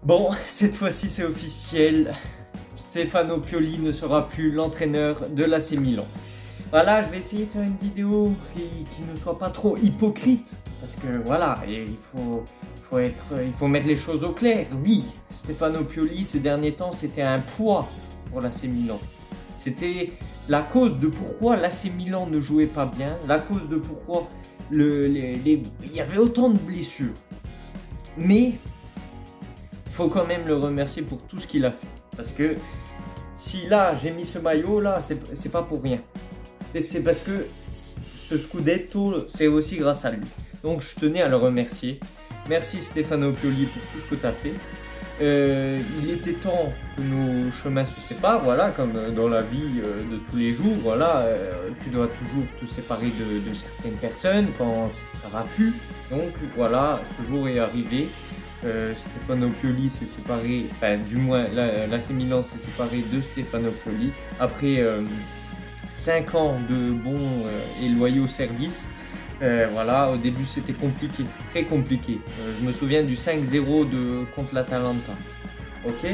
Bon, cette fois-ci c'est officiel. Stefano Pioli ne sera plus l'entraîneur de l'AC Milan. Voilà, je vais essayer de faire une vidéo qui ne soit pas trop hypocrite. Parce que voilà, il faut mettre les choses au clair. Oui, Stefano Pioli ces derniers temps c'était un poids pour l'AC Milan. C'était la cause de pourquoi l'AC Milan ne jouait pas bien. La cause de pourquoi il y avait autant de blessures. Mais il faut quand même le remercier pour tout ce qu'il a fait. Parce que si là j'ai mis ce maillot là, c'est pas pour rien. C'est parce que ce Scudetto, c'est aussi grâce à lui. Donc je tenais à le remercier. Merci Stefano Pioli pour tout ce que tu as fait. Il était temps que nos chemins se séparent, voilà, comme dans la vie de tous les jours, voilà, tu dois toujours te séparer de certaines personnes quand ça va plus. Donc voilà, ce jour est arrivé. Stefano Pioli s'est séparé, enfin du moins l'AC Milan s'est séparé de Stefano Pioli après 5 ans de bons et loyaux services. Voilà, au début c'était compliqué, très compliqué. Je me souviens du 5-0 contre l'Atalanta. Ok,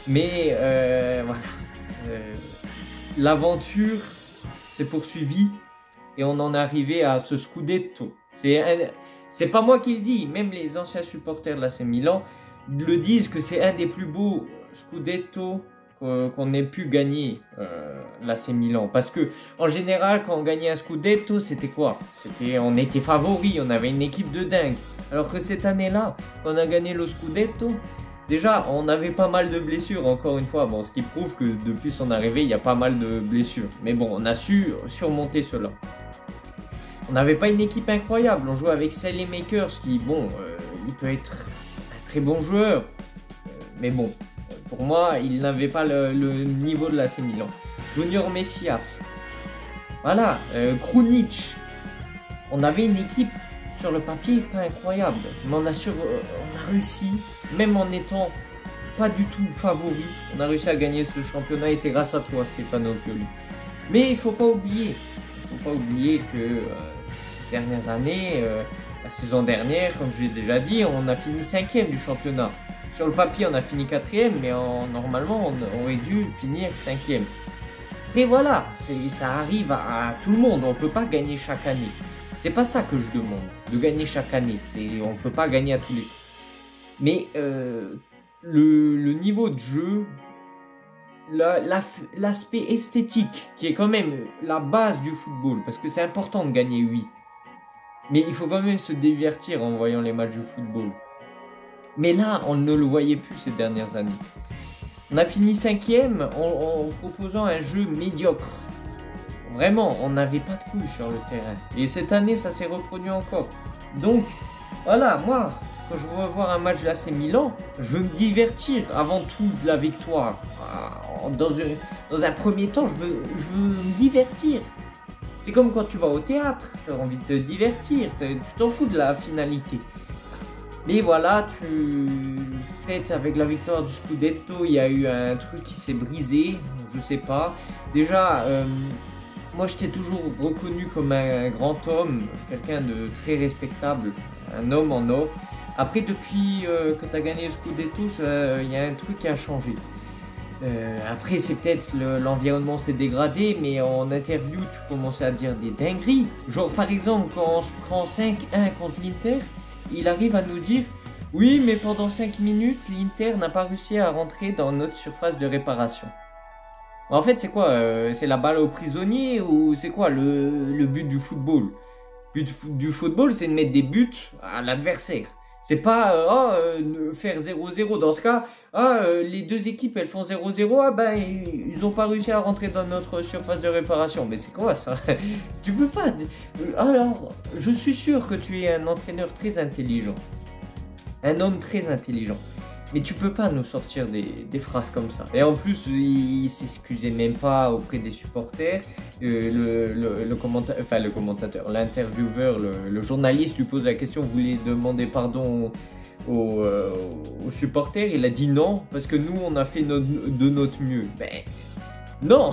mais voilà, l'aventure s'est poursuivie et on en est arrivé à ce Scudetto. C'est pas moi qui le dis, même les anciens supporters de l'AC Milan le disent que c'est un des plus beaux Scudetto qu'on ait pu gagner l'AC Milan. Parce que en général, quand on gagnait un Scudetto, c'était quoi? On était favori, on avait une équipe de dingue. Alors que cette année-là, quand on a gagné le Scudetto, déjà, on avait pas mal de blessures, encore une fois. Bon, ce qui prouve que depuis son arrivée, il y a pas mal de blessures. Mais bon, on a su surmonter cela. On n'avait pas une équipe incroyable. On jouait avec Makers qui, bon, il peut être un très bon joueur. Mais bon, pour moi, il n'avait pas le niveau de l'AC Milan. Junior Messias. Voilà, Krunic. On avait une équipe sur le papier pas incroyable. Mais on a réussi, même en étant pas du tout favori, on a réussi à gagner ce championnat et c'est grâce à toi, Stefano Pioli. Mais il faut pas oublier que ces dernières années, la saison dernière, comme je l'ai déjà dit, on a fini 5e du championnat. Sur le papier, on a fini 4e, mais normalement, on aurait dû finir 5e. Et voilà, ça arrive à tout le monde. On ne peut pas gagner chaque année. C'est pas ça que je demande, de gagner chaque année. On ne peut pas gagner à tous les coups. Mais le niveau de jeu, l'aspect esthétique, qui est quand même la base du football, parce que c'est important de gagner, oui. Mais il faut quand même se divertir en voyant les matchs de football. Mais là, on ne le voyait plus ces dernières années. On a fini 5e en proposant un jeu médiocre. Vraiment, on n'avait pas de couilles sur le terrain. Et cette année, ça s'est reproduit encore. Donc, voilà, moi, quand je veux voir un match de l'AC Milan, je veux me divertir avant tout de la victoire. Dans un premier temps, je veux me divertir. C'est comme quand tu vas au théâtre, tu as envie de te divertir, tu t'en fous de la finalité. Mais voilà, peut-être avec la victoire du Scudetto, il y a eu un truc qui s'est brisé, je sais pas. Déjà, moi je t'ai toujours reconnu comme un grand homme, quelqu'un de très respectable, un homme en or. Après, depuis que tu as gagné le Scudetto, il y a un truc qui a changé. Après, c'est peut-être l'environnement s'est dégradé, mais en interview, tu commençais à dire des dingueries. Genre, par exemple, quand on se prend 5-1 contre l'Inter, il arrive à nous dire « Oui, mais pendant 5 minutes, l'Inter n'a pas réussi à rentrer dans notre surface de réparation. » En fait, c'est quoi? C'est la balle au prisonnier ou c'est quoi le but du football? Le but du football, c'est de mettre des buts à l'adversaire. C'est pas faire 0-0. Dans ce cas, les deux équipes elles font 0-0, ils n'ont pas réussi à rentrer dans notre surface de réparation. Mais c'est quoi ça? Tu peux pas. Alors, je suis sûr que tu es un entraîneur très intelligent. Un homme très intelligent. Mais tu peux pas nous sortir des phrases comme ça. Et en plus, il s'excusait même pas auprès des supporters. Le commentateur, l'intervieweur, le journaliste lui pose la question, vous voulez demander pardon aux supporters? Il a dit non, parce que nous, on a fait de notre mieux. Ben, non,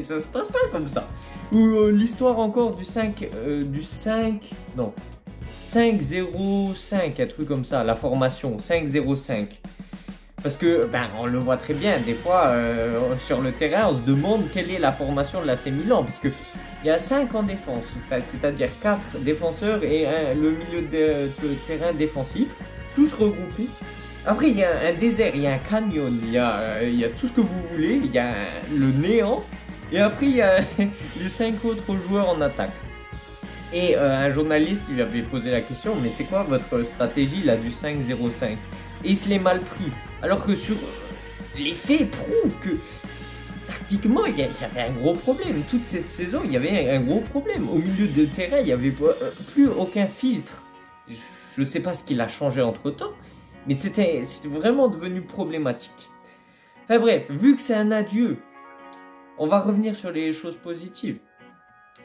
ça se passe pas comme ça. Ou l'histoire encore du 5-0-5, un truc comme ça, la formation 5-0-5. Parce que, on le voit très bien, des fois, sur le terrain, on se demande quelle est la formation de l'AC Milan. Parce qu'il y a 5 en défense, c'est-à-dire 4 défenseurs et le milieu de terrain défensif, tous regroupés. Après, il y a un désert, il y a un canyon, il y a tout ce que vous voulez, il y a le néant. Et après, il y a les 5 autres joueurs en attaque. Et un journaliste lui avait posé la question, mais c'est quoi votre stratégie là du 5-0-5? Et il se l'est mal pris. Alors que sur les faits prouvent que tactiquement, il y avait un gros problème. Toute cette saison, il y avait un gros problème. Au milieu de terrain, il n'y avait plus aucun filtre. Je ne sais pas ce qu'il a changé entre-temps, mais c'était vraiment devenu problématique. Enfin bref, vu que c'est un adieu, on va revenir sur les choses positives.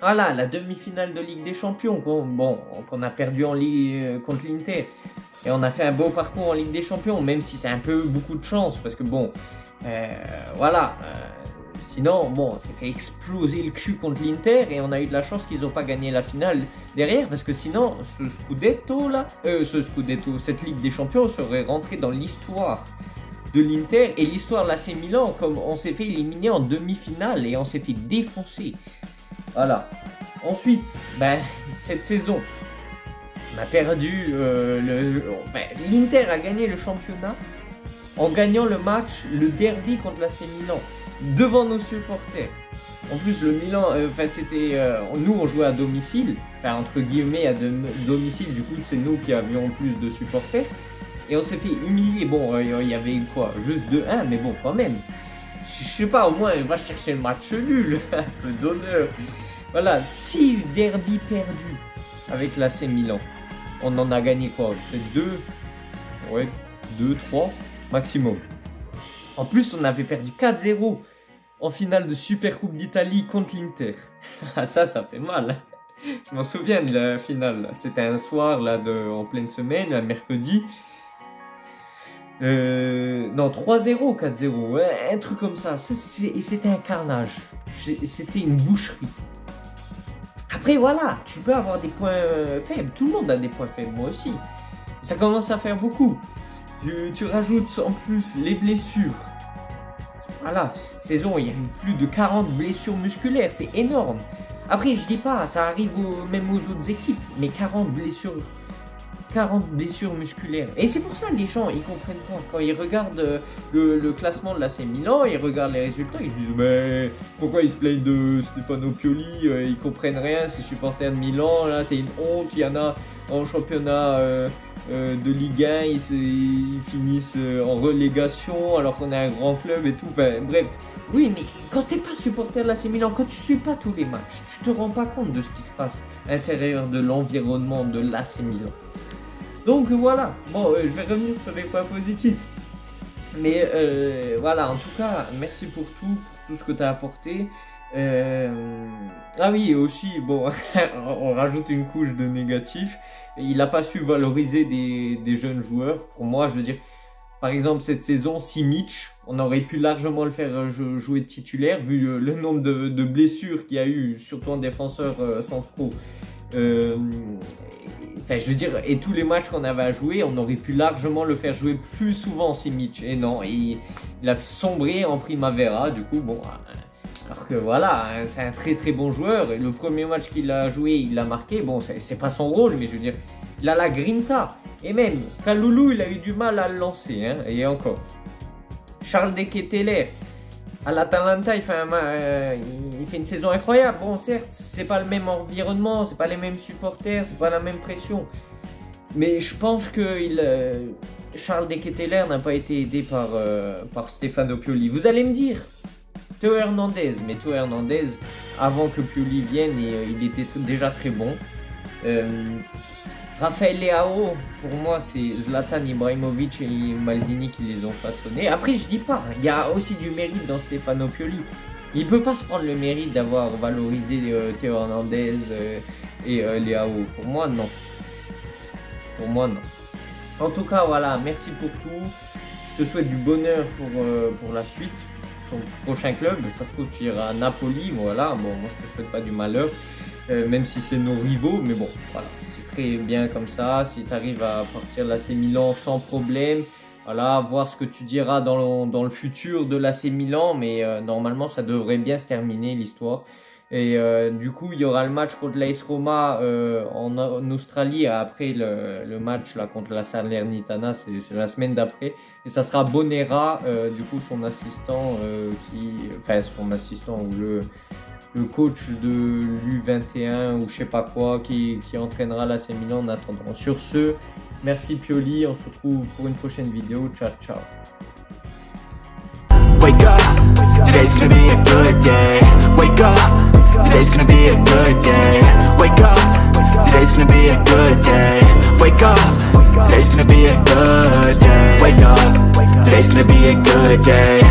Voilà, la demi-finale de Ligue des Champions, qu'on a perdu en Ligue contre l'Inter. Et on a fait un beau parcours en Ligue des Champions, même si c'est un peu beaucoup de chance, parce que sinon, on s'est fait exploser le cul contre l'Inter, et on a eu de la chance qu'ils n'ont pas gagné la finale derrière, parce que sinon, cette Ligue des Champions serait rentrée dans l'histoire de l'Inter, et l'histoire de l'AC Milan, comme on s'est fait éliminer en demi-finale, et on s'est fait défoncer. Voilà. Ensuite, cette saison, on a perdu l'Inter a gagné le championnat en gagnant le match, le derby contre l'AC Milan, devant nos supporters. En plus, le Milan, nous on jouait à domicile, entre guillemets à domicile, du coup c'est nous qui avions plus de supporters. Et on s'est fait humilier. Il y avait quoi, juste 2-1, mais bon, quand même. Je sais pas, au moins, on va chercher le match nul, un peu d'honneur. Voilà, 6 derbies perdus avec l'AC Milan. On en a gagné quoi, peut-être 2, 3 maximum. En plus, on avait perdu 4-0 en finale de Super Coupe d'Italie contre l'Inter. Ça fait mal. Je m'en souviens de la finale. C'était un soir là, en pleine semaine, un mercredi. Non, 3-0, 4-0, ouais, un truc comme ça. C'était un carnage. C'était une boucherie. Après, voilà, tu peux avoir des points faibles. Tout le monde a des points faibles, moi aussi. Ça commence à faire beaucoup. Tu rajoutes en plus les blessures. Voilà, cette saison, il y a eu plus de 40 blessures musculaires. C'est énorme. Après, je dis pas, ça arrive même aux autres équipes. Mais 40 blessures musculaires. Et c'est pour ça les gens, ils comprennent pas. Quand ils regardent le classement de l'AC Milan, ils regardent les résultats, ils se disent mais pourquoi ils se plaignent de Stefano Pioli, ils comprennent rien, ces supporters de Milan, là c'est une honte, il y en a en championnat de Ligue 1, ils finissent en relégation alors qu'on est un grand club et tout, bref. Oui, mais quand t'es pas supporter de l'AC Milan, quand tu suis pas tous les matchs, tu te rends pas compte de ce qui se passe à l'intérieur de l'environnement de l'AC Milan. Donc voilà, je vais revenir sur les points positifs. Mais voilà, en tout cas, merci pour tout ce que tu as apporté. Ah oui, et aussi, on rajoute une couche de négatif. Il n'a pas su valoriser des jeunes joueurs. Pour moi, je veux dire, par exemple, cette saison, Simic, on aurait pu largement le faire jouer titulaire, vu le nombre de blessures qu'il y a eu, surtout en défenseurs centraux. Je veux dire, et tous les matchs qu'on avait à jouer, on aurait pu largement le faire jouer plus souvent, Simic. Et non, il a sombré en Primavera, du coup, alors que voilà, c'est un très très bon joueur. Et le premier match qu'il a joué, il a marqué. C'est pas son rôle, mais je veux dire, il a la grinta. Et même, Kalulu, il a eu du mal à le lancer, hein, et encore. Charles De Ketelaere, à l'Atalanta, il fait une saison incroyable. Certes, c'est pas le même environnement, c'est pas les mêmes supporters, c'est pas la même pression. Mais je pense que Charles De Ketelaere n'a pas été aidé par Stefano Pioli. Vous allez me dire, Théo Hernandez. Mais Théo Hernandez, avant que Pioli vienne, il était déjà très bon. Raphaël Leao, pour moi, c'est Zlatan Ibrahimovic et Maldini qui les ont façonnés. Après, je dis pas, il y a aussi du mérite dans Stefano Pioli. Il peut pas se prendre le mérite d'avoir valorisé Théo Hernandez et Leao. Pour moi, non. En tout cas, voilà, merci pour tout. Je te souhaite du bonheur pour la suite. Ton prochain club, ça se trouve, tu iras à Napoli. Voilà, moi, je te souhaite pas du malheur, même si c'est nos rivaux, mais bon, voilà. Bien comme ça, si tu arrives à partir de l'AC Milan sans problème, Voilà, voir ce que tu diras dans le futur de l'AC Milan, mais normalement ça devrait bien se terminer l'histoire. Et du coup, il y aura le match contre l'AS Roma en Australie. Après le match là contre la Salernitana, c'est la semaine d'après. Et ça sera Bonera, du coup son assistant, son assistant ou le coach de l'U21 ou je sais pas quoi, qui entraînera l'AC Milan en attendant. Sur ce, merci Pioli, on se retrouve pour une prochaine vidéo. Ciao, ciao. Wake up, today's gonna be a good day. Wake up, today's gonna be a good day. Wake up, today's gonna be a good day. Wake up, today's gonna be a good day. Wake up, today's gonna be a good day.